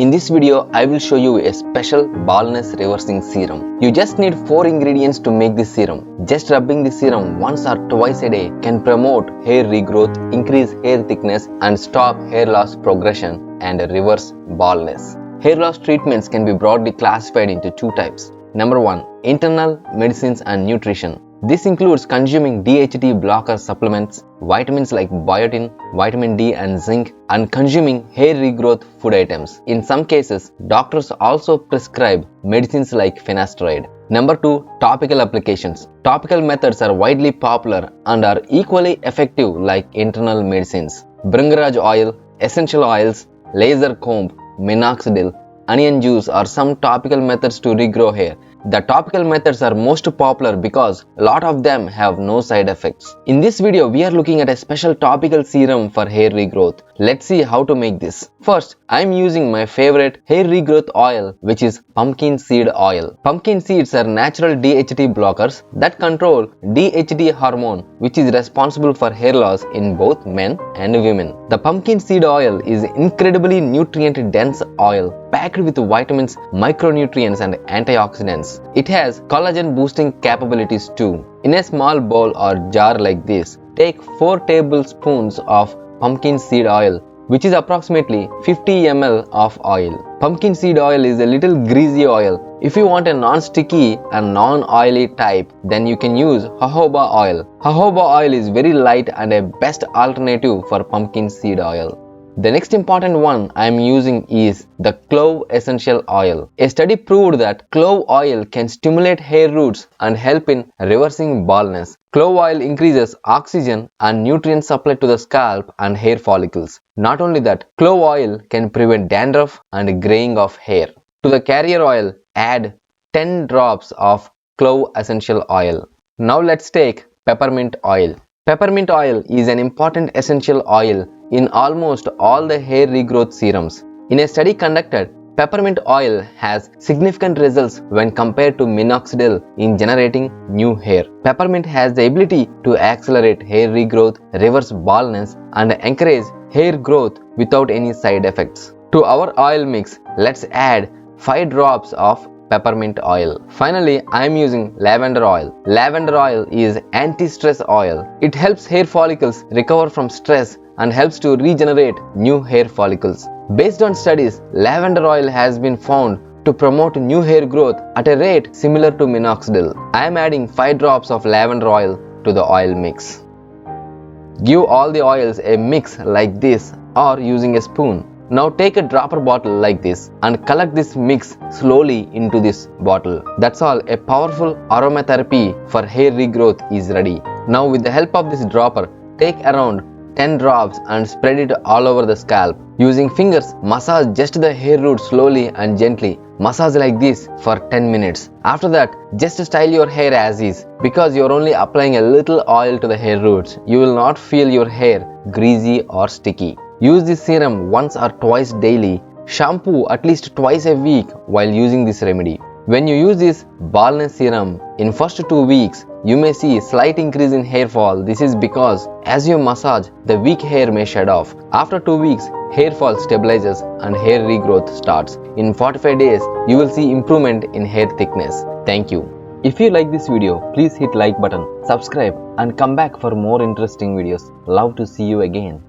In this video, I will show you a special baldness reversing serum. You just need 4 ingredients to make this serum. Just rubbing the serum once or twice a day can promote hair regrowth, increase hair thickness and stop hair loss progression and reverse baldness. Hair loss treatments can be broadly classified into 2 types. Number 1. Internal medicines and nutrition. This includes consuming DHT blocker supplements, vitamins like biotin, vitamin D and zinc, and consuming hair regrowth food items. In some cases, doctors also prescribe medicines like Finasteride. Number 2. Topical applications. Topical methods are widely popular and are equally effective like internal medicines. Bhringraj oil, essential oils, laser comb, minoxidil, onion juice are some topical methods to regrow hair. The topical methods are most popular because a lot of them have no side effects. In this video, we are looking at a special topical serum for hair regrowth. Let's see how to make this. First, I am using my favorite hair regrowth oil, which is pumpkin seed oil. Pumpkin seeds are natural DHT blockers that control DHT hormone, which is responsible for hair loss in both men and women. The pumpkin seed oil is incredibly nutrient dense oil packed with vitamins, micronutrients and antioxidants. It has collagen boosting capabilities too. In a small bowl or jar like this, take 4 tablespoons of pumpkin seed oil, which is approximately 50 ml of oil. Pumpkin seed oil is a little greasy oil. If you want a non-sticky and non-oily type, then you can use jojoba oil. Jojoba oil is very light and a best alternative for pumpkin seed oil. The next important one I am using is the clove essential oil. A study proved that clove oil can stimulate hair roots and help in reversing baldness. Clove oil increases oxygen and nutrient supply to the scalp and hair follicles. Not only that, clove oil can prevent dandruff and graying of hair. To the carrier oil, add 10 drops of clove essential oil. Now let's take peppermint oil. Peppermint oil is an important essential oil in almost all the hair regrowth serums. In a study conducted, peppermint oil has significant results when compared to minoxidil in generating new hair. Peppermint has the ability to accelerate hair regrowth, reverse baldness, and encourage hair growth without any side effects. To our oil mix, let's add 5 drops of peppermint oil. Finally, I am using lavender oil. Lavender oil is anti-stress oil. It helps hair follicles recover from stress and helps to regenerate new hair follicles. Based on studies, lavender oil has been found to promote new hair growth at a rate similar to minoxidil. I am adding 5 drops of lavender oil to the oil mix. Give all the oils a mix like this or using a spoon. Now take a dropper bottle like this and collect this mix slowly into this bottle. That's all, a powerful aromatherapy for hair regrowth is ready. Now with the help of this dropper, take around 10 drops and spread it all over the scalp. Using fingers, massage just the hair root slowly and gently. Massage like this for 10 minutes. After that, just style your hair as is. Because you are only applying a little oil to the hair roots, you will not feel your hair greasy or sticky. Use this serum once or twice daily. Shampoo at least twice a week while using this remedy. When you use this baldness serum, in first 2 weeks, you may see slight increase in hair fall. This is because as you massage, the weak hair may shed off. After 2 weeks, hair fall stabilizes and hair regrowth starts. In 45 days, you will see improvement in hair thickness. Thank you. If you like this video, please hit like button, subscribe and come back for more interesting videos. Love to see you again.